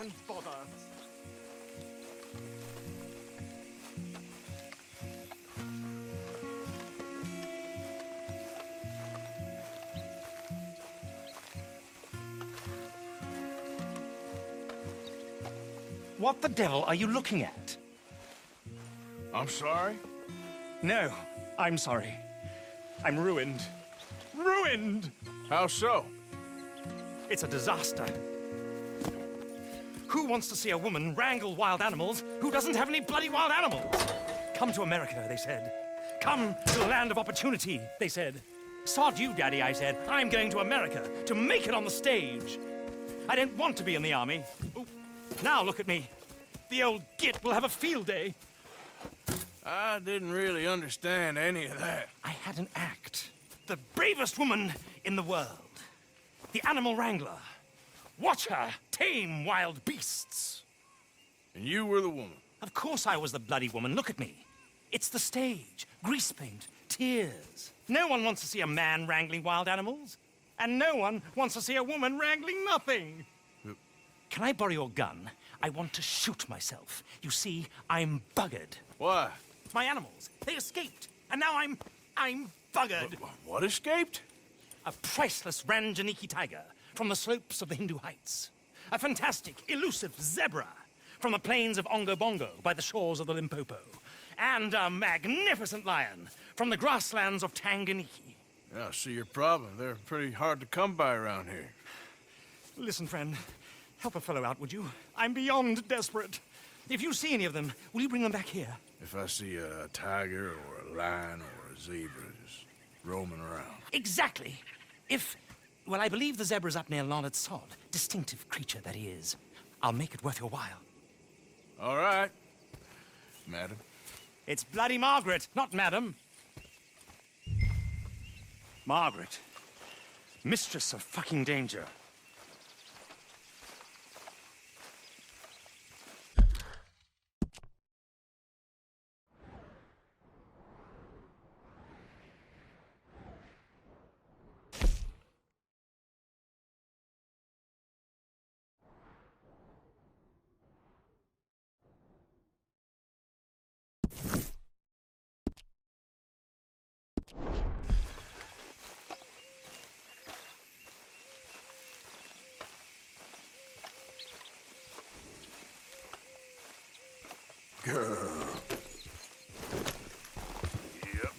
And bother. What the devil are you looking at? I'm sorry? No, I'm sorry. I'm ruined. Ruined! How so? It's a disaster. Who wants to see a woman wrangle wild animals who doesn't have any bloody wild animals? Come to America, they said. Come to the land of opportunity, they said. Sod you, Daddy, I said. I'm going to America to make it on the stage. I don't want to be in the army. Ooh. Now look at me. The old git will have a field day. I didn't really understand any of that. I had an act. The bravest woman in the world. The animal wrangler. Watch her tame wild beasts. And you were the woman? Of course I was the bloody woman. Look at me. It's the stage. Grease paint. Tears. No one wants to see a man wrangling wild animals. And no one wants to see a woman wrangling nothing. Can I borrow your gun? I want to shoot myself. You see, I'm buggered. Why? My animals, they escaped. And now I'm buggered. What escaped? A priceless Ranjaniki tiger from the slopes of the Hindu Heights. A fantastic, elusive zebra from the plains of Ongo Bongo by the shores of the Limpopo. And a magnificent lion from the grasslands of Tanganyika. Yeah, I see your problem. They're pretty hard to come by around here. Listen, friend, help a fellow out, would you? I'm beyond desperate. If you see any of them, will you bring them back here? If I see a tiger or a lion or a zebra just roaming around. Exactly. Well, I believe the zebra's up near Larned Sod. Distinctive creature that he is. I'll make it worth your while. All right, madam. It's bloody Margaret, not madam. Margaret. Mistress of fucking danger. Girl. Yep.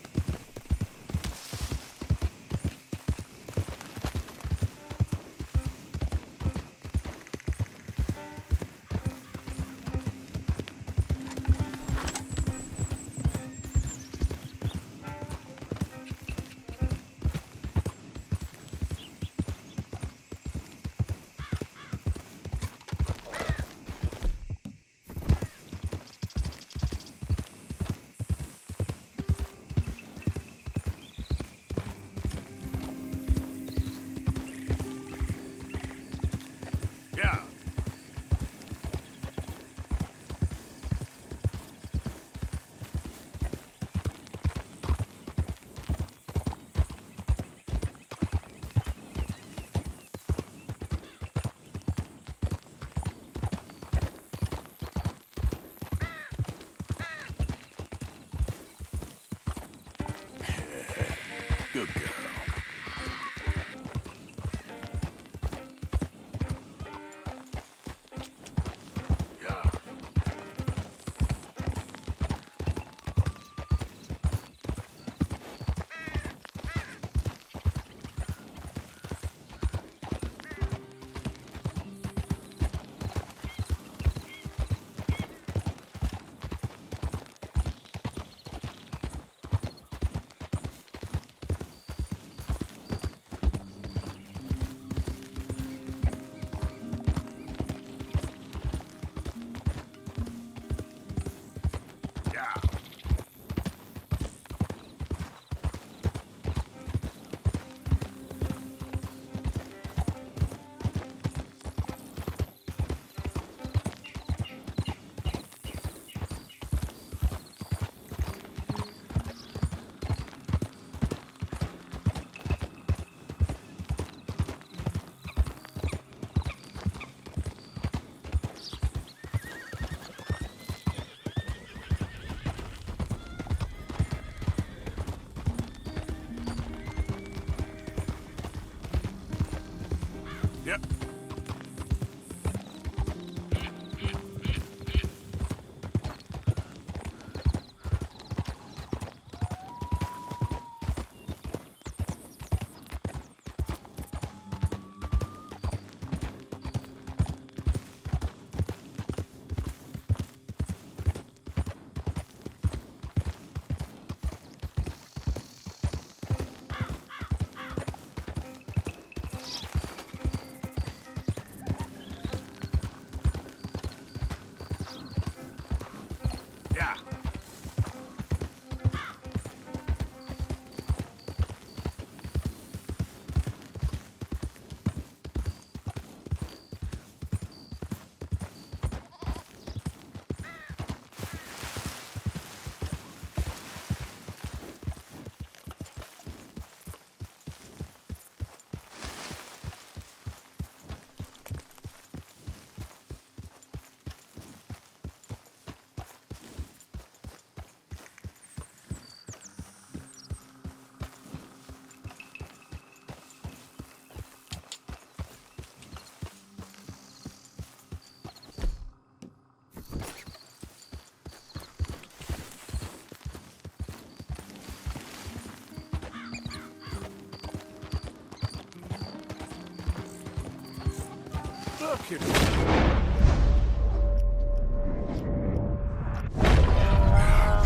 kid.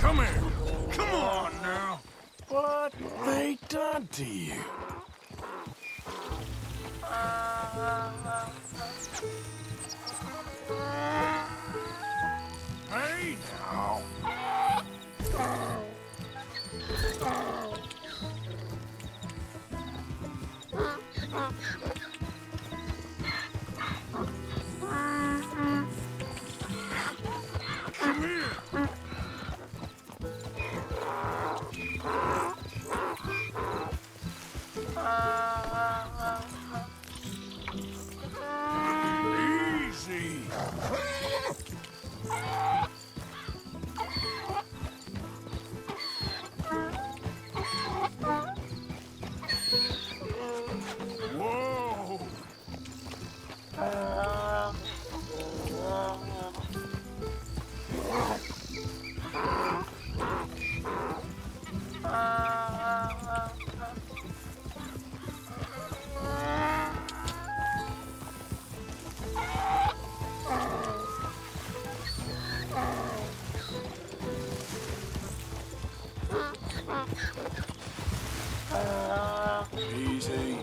Come here. Come on now. What they done to you? Hey now. Come here. Easy. Whoa. Easy.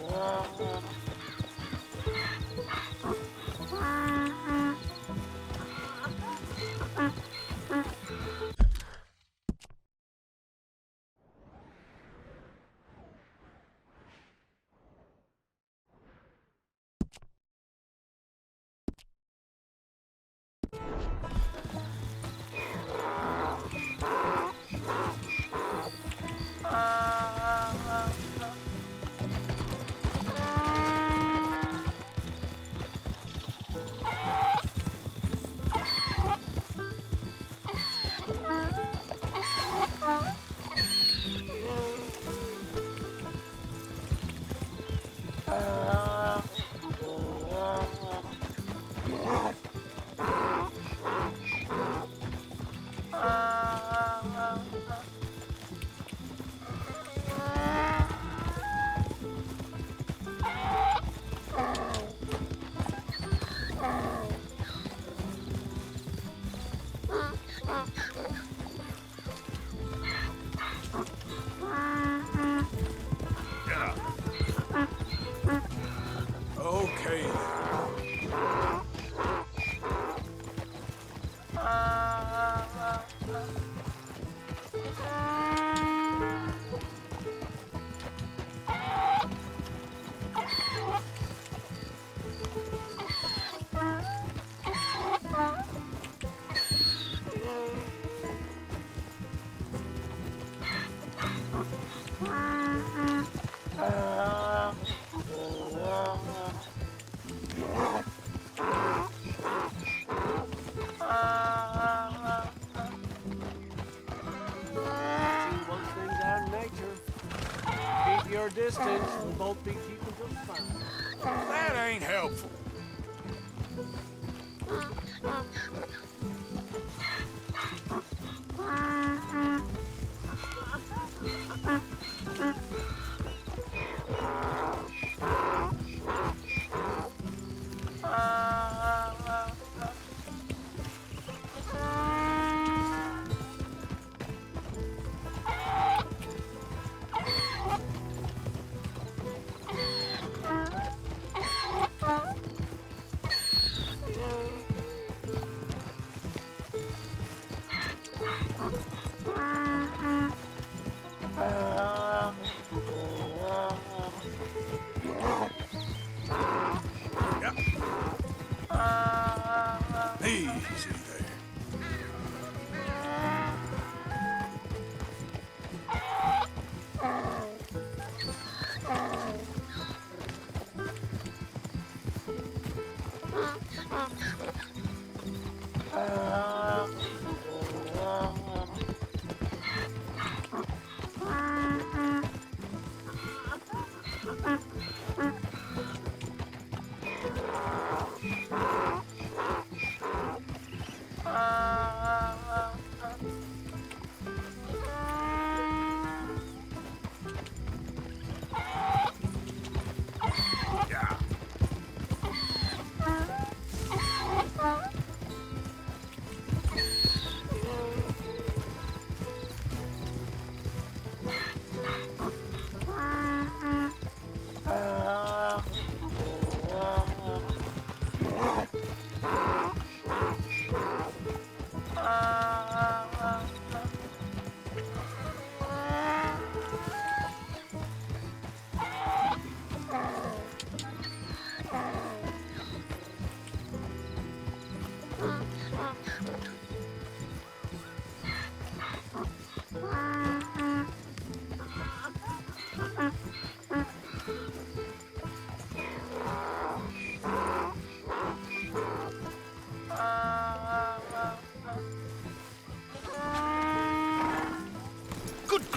Okay. Your distance, we'll both be keeping just fine. That ain't helpful. Easy there.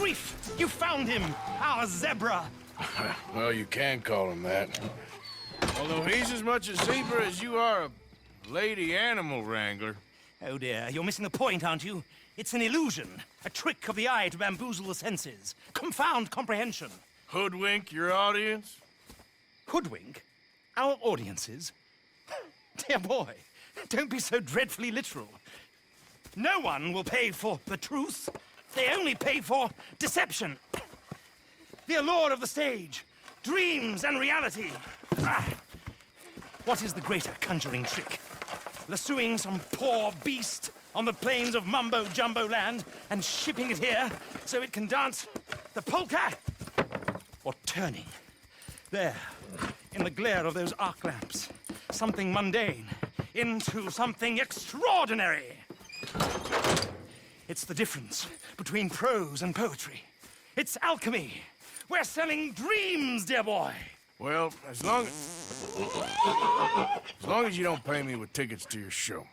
grief! You found him! Our zebra! Well, you can call him that. Although he's as much a zebra as you are a lady animal wrangler. Oh dear, you're missing the point, aren't you? It's an illusion, a trick of the eye to bamboozle the senses, confound comprehension. Hoodwink your audience? Hoodwink? Our audiences? Dear boy, don't be so dreadfully literal. No one will pay for the truth. They only pay for deception. The allure of the stage, dreams and reality. Ah. What is the greater conjuring trick? Lassoing some poor beast on the plains of mumbo-jumbo land and shipping it here so it can dance the polka? Or turning, there, in the glare of those arc lamps, something mundane into something extraordinary? It's the difference between prose and poetry. It's alchemy. We're selling dreams, dear boy. Well, as long as you don't pay me with tickets to your show.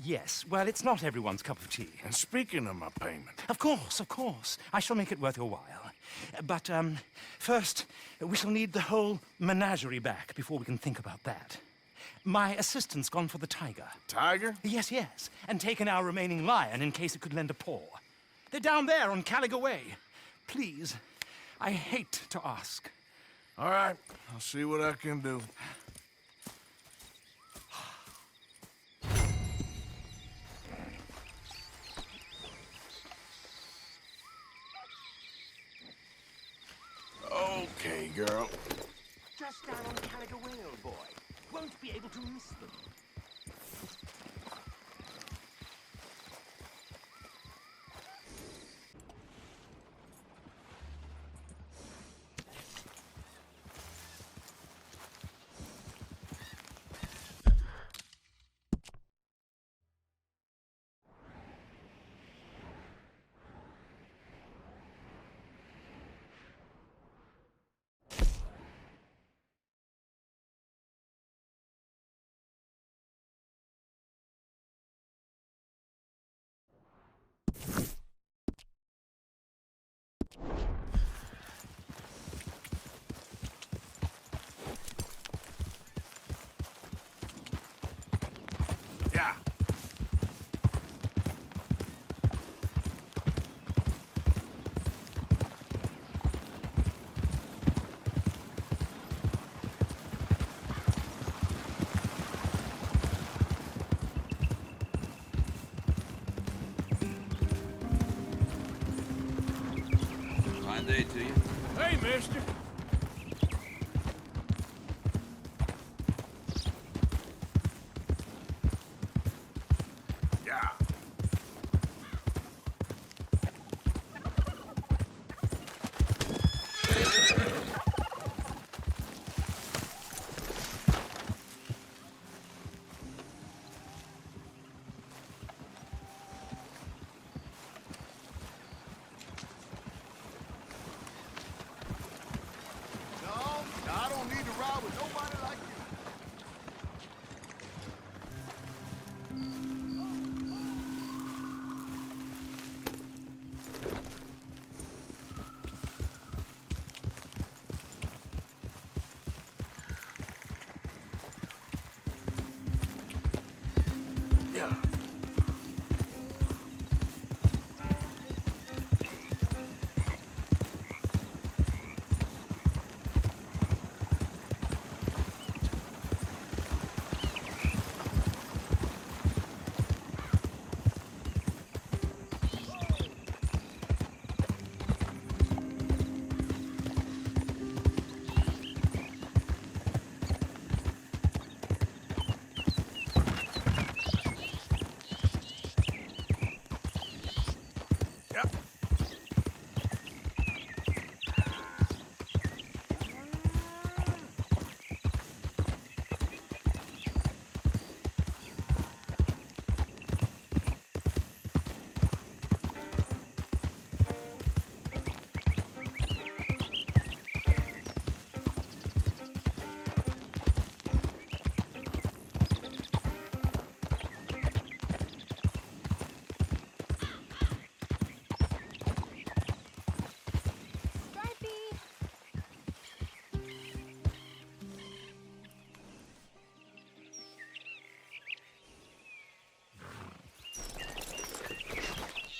Yes. Well, it's not everyone's cup of tea. And speaking of my payment... Of course, of course. I shall make it worth your while. But, first, we shall need the whole menagerie back before we can think about that. My assistant's gone for the tiger. Tiger? Yes, yes. And taken our remaining lion in case it could lend a paw. They're down there on Caliga Way. Please, I hate to ask. All right, I'll see what I can do. Okay, girl. Just down on Caliga Way, old boy. Won't be able to miss them. Yeah. Fine day to you. Hey, mister. Yeah.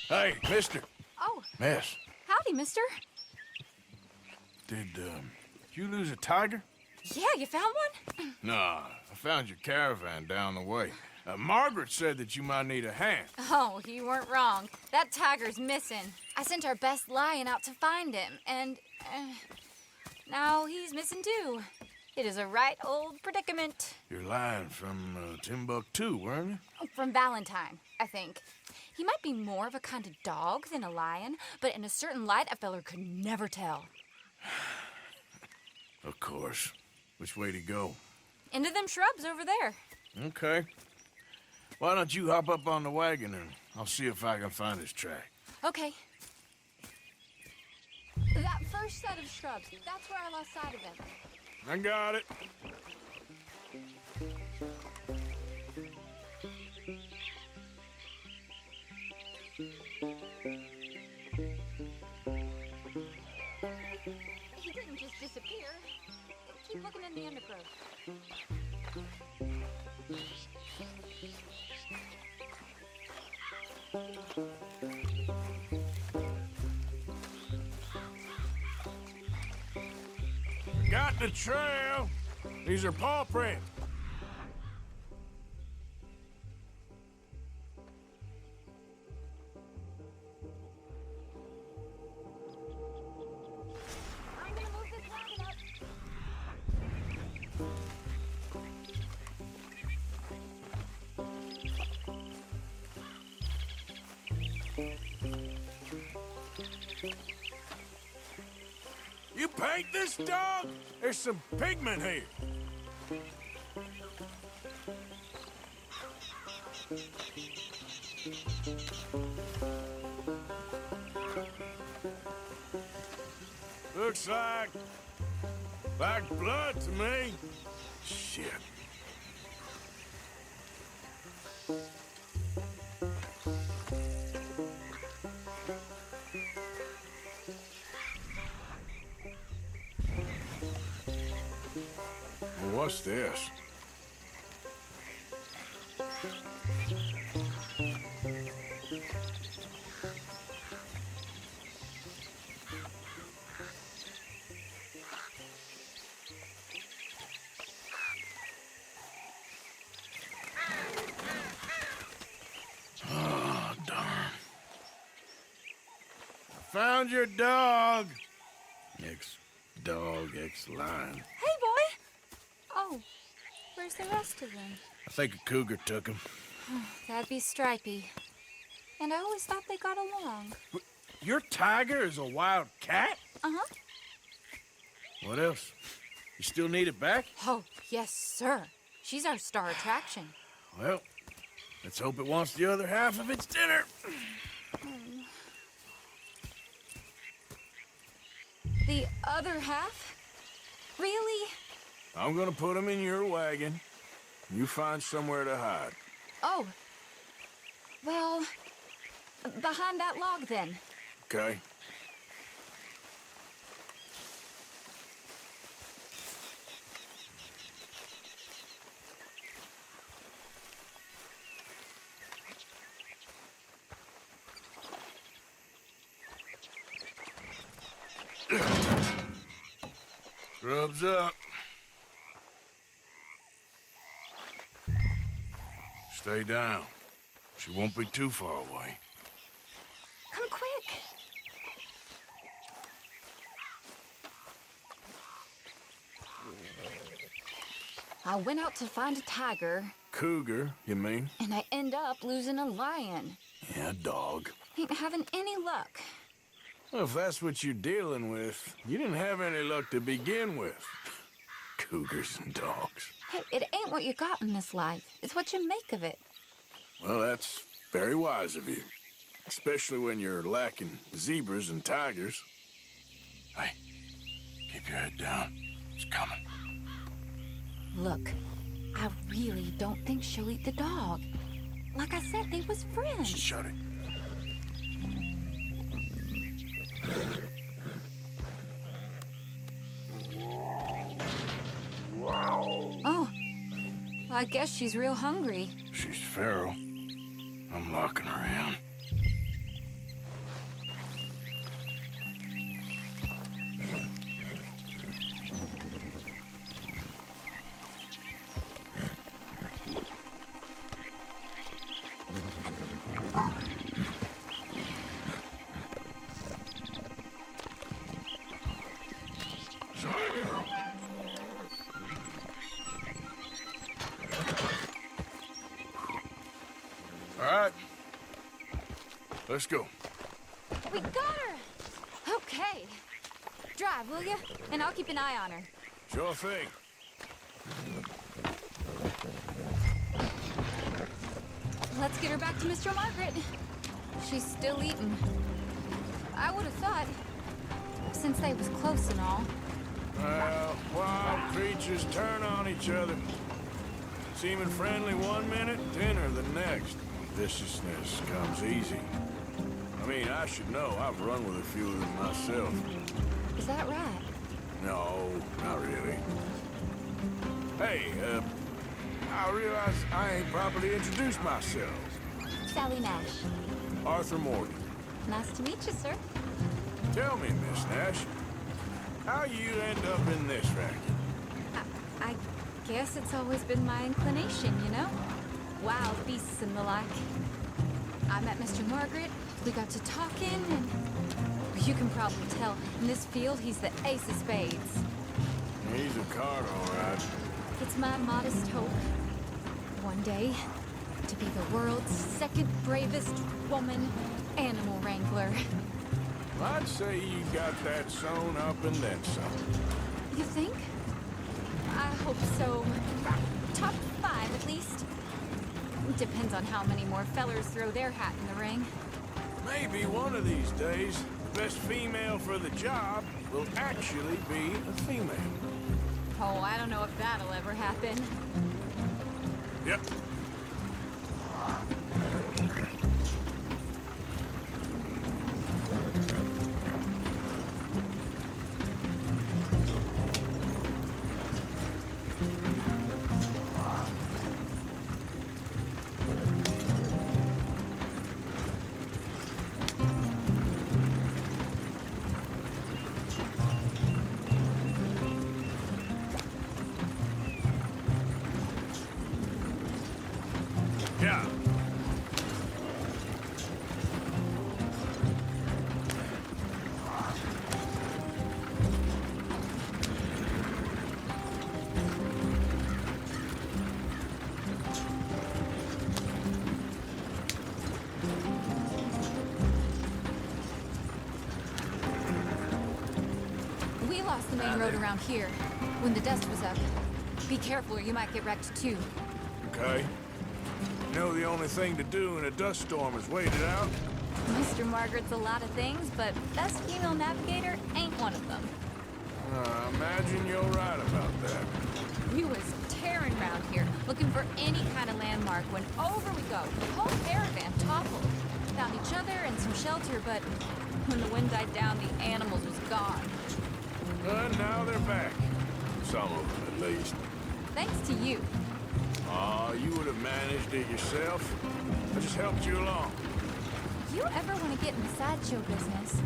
Hey, mister. Oh, Miss, howdy, mister. did you lose a tiger? Yeah, you found one? Nah, I found your caravan down the way. Margaret said that you might need a hand. Oh, you weren't wrong. That tiger's missing. I sent our best lion out to find him, and now he's missing too. It is a right old predicament. You're lying from Timbuktu, weren't you? From Valentine, I think. He might be more of a kind of dog than a lion, but in a certain light, a feller could never tell. Of course. Which way to go? Into them shrubs over there. Okay. Why don't you hop up on the wagon and I'll see if I can find his track. Okay. That first set of shrubs, that's where I lost sight of him. I got it. He didn't just disappear. Keep looking in the undergrowth. Got the trail. These are paw prints. I'm gonna move this wagon up. You paint this dog? There's some pigment here. Looks like blood to me. Shit. What's this? Oh, darn. Found your dog. Ex-dog, ex-lion. Hey, boy! Oh, where's the rest of them? I think a cougar took him. That'd be Stripey. And I always thought they got along. Your tiger is a wild cat? Uh-huh. What else? You still need it back? Oh, yes, sir. She's our star attraction. Well, let's hope it wants the other half of its dinner. The other half? Really? I'm gonna put him in your wagon. You find somewhere to hide. Oh. Well, behind that log, then. Okay? Scrubs up. Stay down. She won't be too far away. Come quick. I went out to find a tiger, Cougar, you mean? and I end up losing a lion. Yeah, dog. Ain't having any luck. Well, if that's what you're dealing with, you didn't have any luck to begin with. Cougars and dogs. Hey, it ain't what you got in this life. It's what you make of it. Well, that's very wise of you. Especially when you're lacking zebras and tigers. Hey, keep your head down. It's coming. Look, I really don't think she'll eat the dog. Like I said, they was friends. Shut it. Oh, well, I guess she's real hungry. She's feral. I'm locking her in. All right. Let's go. We got her! Okay. Drive, will you? And I'll keep an eye on her. Sure thing. Let's get her back to Mr. Margaret. She's still eating. I would have thought, since they was close and all. Well, wild creatures turn on each other. Seeming friendly one minute, dinner the next. Viciousness comes easy. I mean, I should know. I've run with a few of them myself. Is that right? No, not really. Hey, I realize I ain't properly introduced myself. Sally Nash. Arthur Morgan. Nice to meet you, sir. Tell me, Miss Nash, how you end up in this racket? I guess it's always been my inclination, you know? Wild beasts and the like. I met Mr. Margaret, we got to talking, and you can probably tell, in this field, he's the ace of spades. He's a card, all right. It's my modest hope, one day, to be the world's second bravest woman animal wrangler. I'd say you got that sewn up and then some. You think? I hope so. Top 5, at least. Depends on how many more fellers throw their hat in the ring. Maybe one of these days, the best female for the job will actually be a female. Oh, I don't know if that'll ever happen. Yep. Yeah. We lost the main road around here when the dust was up. Be careful or you might get wrecked too. Okay. You know the only thing to do in a dust storm is wait it out? Mr. Margaret's a lot of things, but best female navigator ain't one of them. Imagine you're right about that. We was tearing around here, looking for any kind of landmark when over we go. The whole caravan toppled. Found each other and some shelter, but when the wind died down, the animals was gone. And now they're back. Some of them, at least. Thanks to you. Aw, you would have managed it yourself. I just helped you along. You ever want to get in the sideshow business?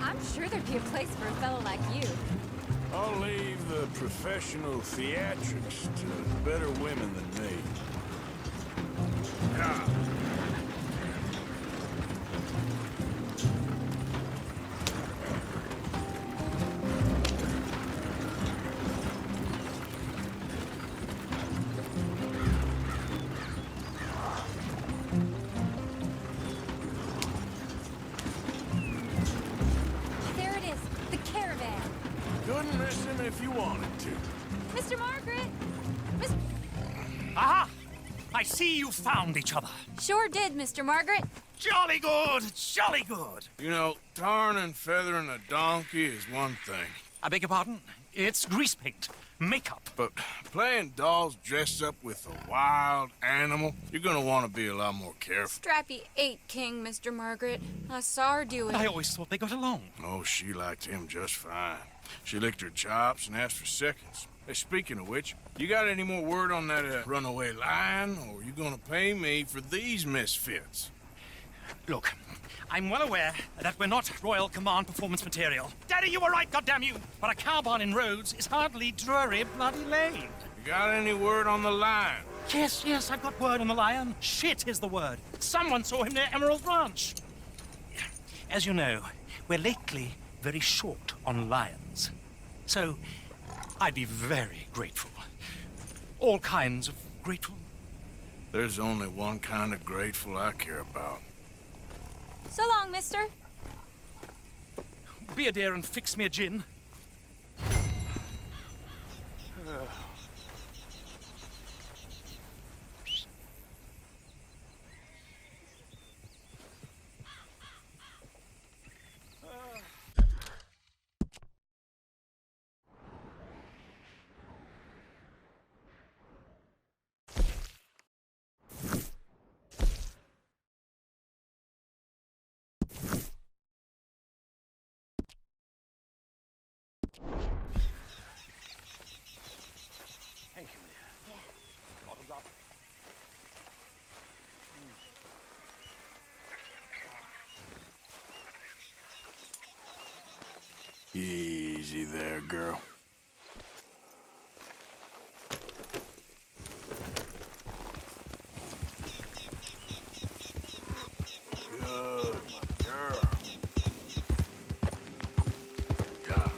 I'm sure there'd be a place for a fellow like you. I'll leave the professional theatrics to better women than me. Yeah. There it is, the caravan. Couldn't miss him if you wanted to. Mr. Margaret! Miss... Aha! I see you found each other. Sure did, Mr. Margaret. Jolly good, jolly good. You know, tarring and feathering a donkey is one thing. I beg your pardon? It's grease paint, makeup. But playing dolls dressed up with a wild animal, you're gonna want to be a lot more careful. Strappy ate King, Mr. Margaret. I saw her do it. I always thought they got along. Oh, she liked him just fine. She licked her chops and asked for seconds. Hey, speaking of which, you got any more word on that runaway lion, or you gonna pay me for these misfits? Look, I'm well aware that we're not Royal Command performance material. Daddy, you were right, goddamn you! But a cow barn in Rhodes is hardly Drury Bloody Lane. You got any word on the lion? Yes, I've got word on the lion. Shit is the word. Someone saw him near Emerald Ranch. As you know, we're lately very short on lions. So, I'd be very grateful. All kinds of grateful. There's only one kind of grateful I care about. So long, mister. Be a dear and fix me a gin. Thank you, dear. Not a drop. Easy there, girl. Good, my girl. Yeah.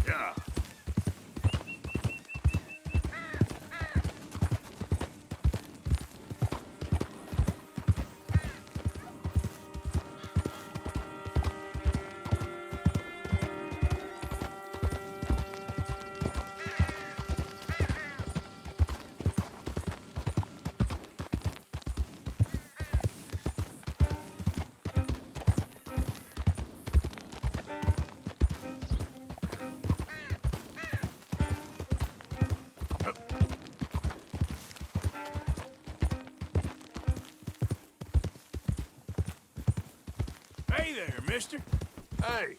Yeah. Hey there, mister. Hey.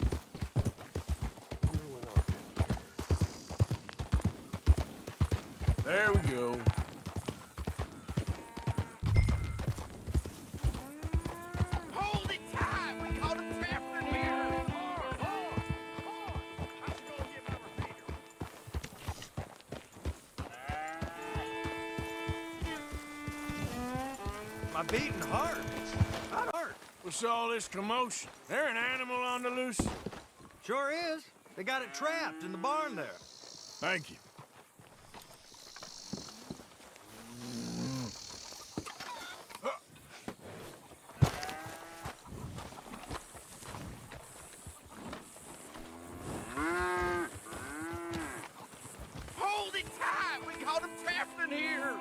There we go. Hold it tight! We caught him trapping here! My beating heart. Not heart. What's all this commotion? There an animal on the loose? Sure is. They got it trapped in the barn there. Thank you. Hold it tight! We caught him trapping here!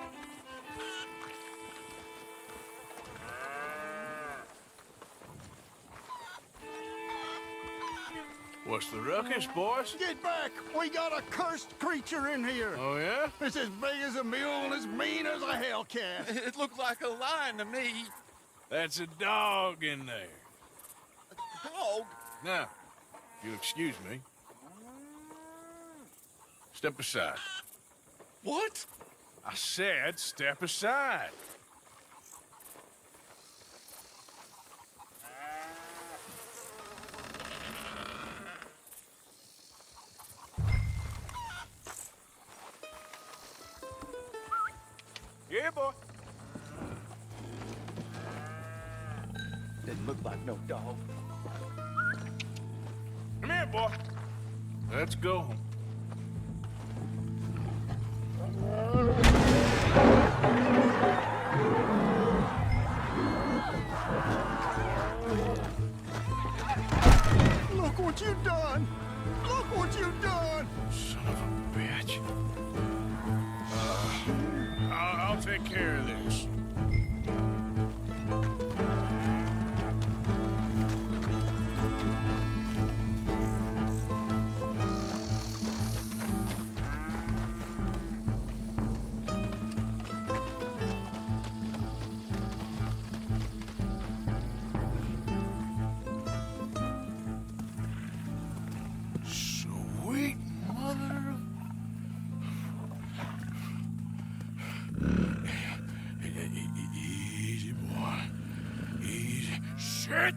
What's the ruckus, boys? Get back! We got a cursed creature in here! Oh, yeah? It's as big as a mule and as mean as a hellcat. It looked like a lion to me. That's a dog in there. Dog? Now, if you'll excuse me. Step aside. What? I said step aside. Yeah, boy. Didn't look like no dog. Come here, boy. Let's go home. Look what you've done! Look what you've done! Son of a bitch. I'll take care of this. shit!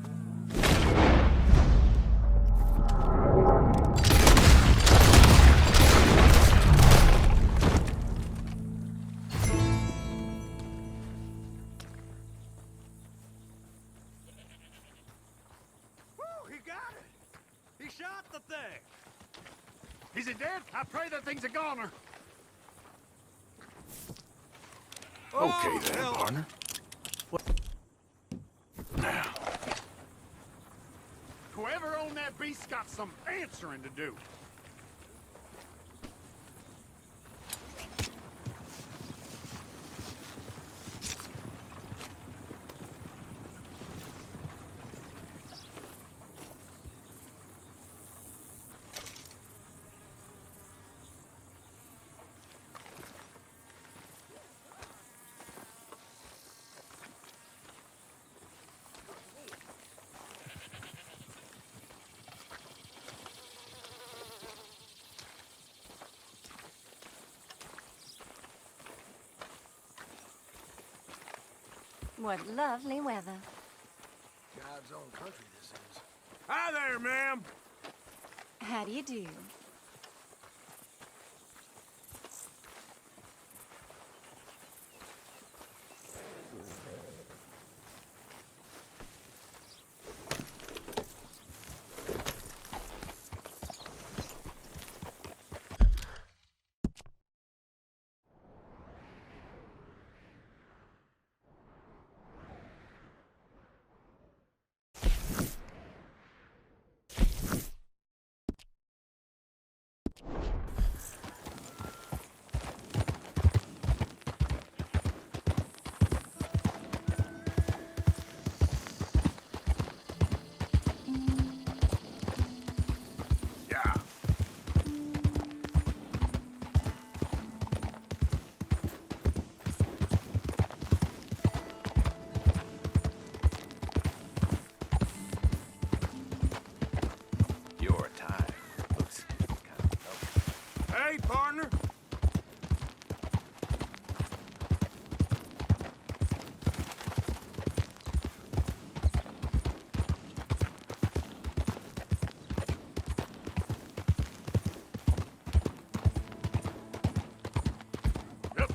Woo, he got it! He shot the thing! Is it dead? I pray that thing's a goner. Okay then, partner. Now, Whoever owned that beast's got some answering to do. What lovely weather. God's own country this is. Hi there, ma'am. How do you do? Yeah. Your time looks kind of Hey, partner. Yep.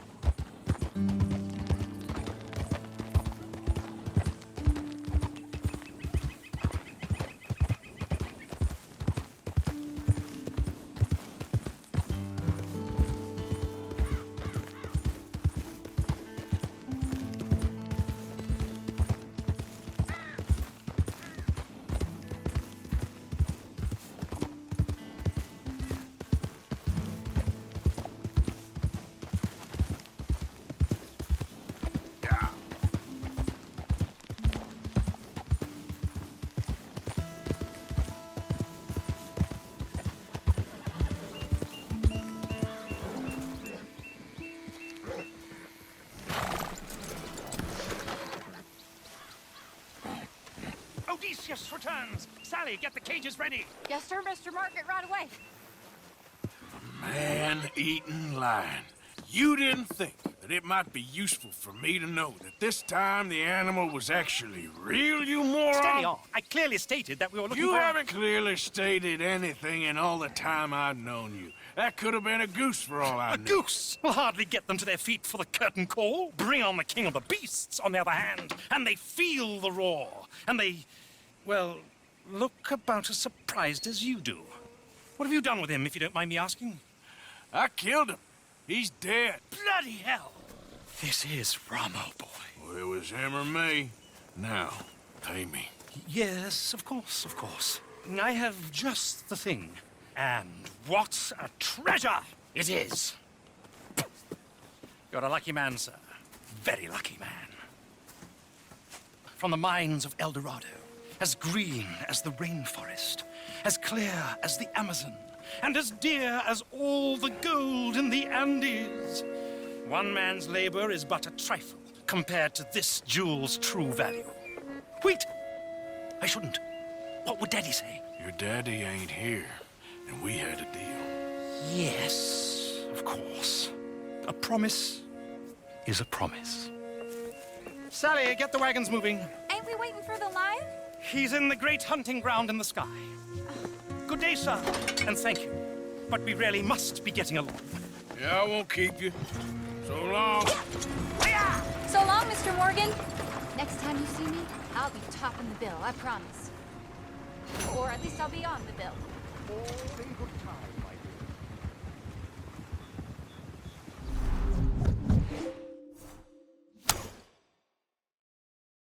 Yeah. Odysseus returns. Sally, get the cages ready. Yes, sir, Mr. Margaret, right away. man-eating lion. You didn't think that it might be useful for me to know that this time the animal was actually real, you moron? Steady on. I clearly stated that we were looking You for... haven't clearly stated anything in all the time I've known you. That could have been a goose for all I A knew. goose will hardly get them to their feet for the curtain call. Bring on the king of the beasts, on the other hand, and they feel the roar. And they, well, look about as surprised as you do. What have you done with him, if you don't mind me asking? I killed him. He's dead. Bloody hell! This is Ramo, boy. Well, it was him or me. Now, pay me. Yes, of course, of course. I have just the thing. And what a treasure it is! You're a lucky man, sir. Very lucky man. From the mines of El Dorado, as green as the rainforest, as clear as the Amazon, and as dear as all the gold in the Andes. One man's labor is but a trifle compared to this jewel's true value. Wait! I shouldn't. What would Daddy say? Your daddy ain't here, and we had a deal. Yes, of course. A promise is a promise. Sally, get the wagons moving. Ain't we waiting for the lion? He's in the great hunting ground in the sky. Good day, sir, and thank you. But we really must be getting along. Yeah, I won't keep you. So long. So long, Mr. Morgan. Next time you see me, I'll be topping the bill, I promise. Or at least I'll be on the bill. All in good time, my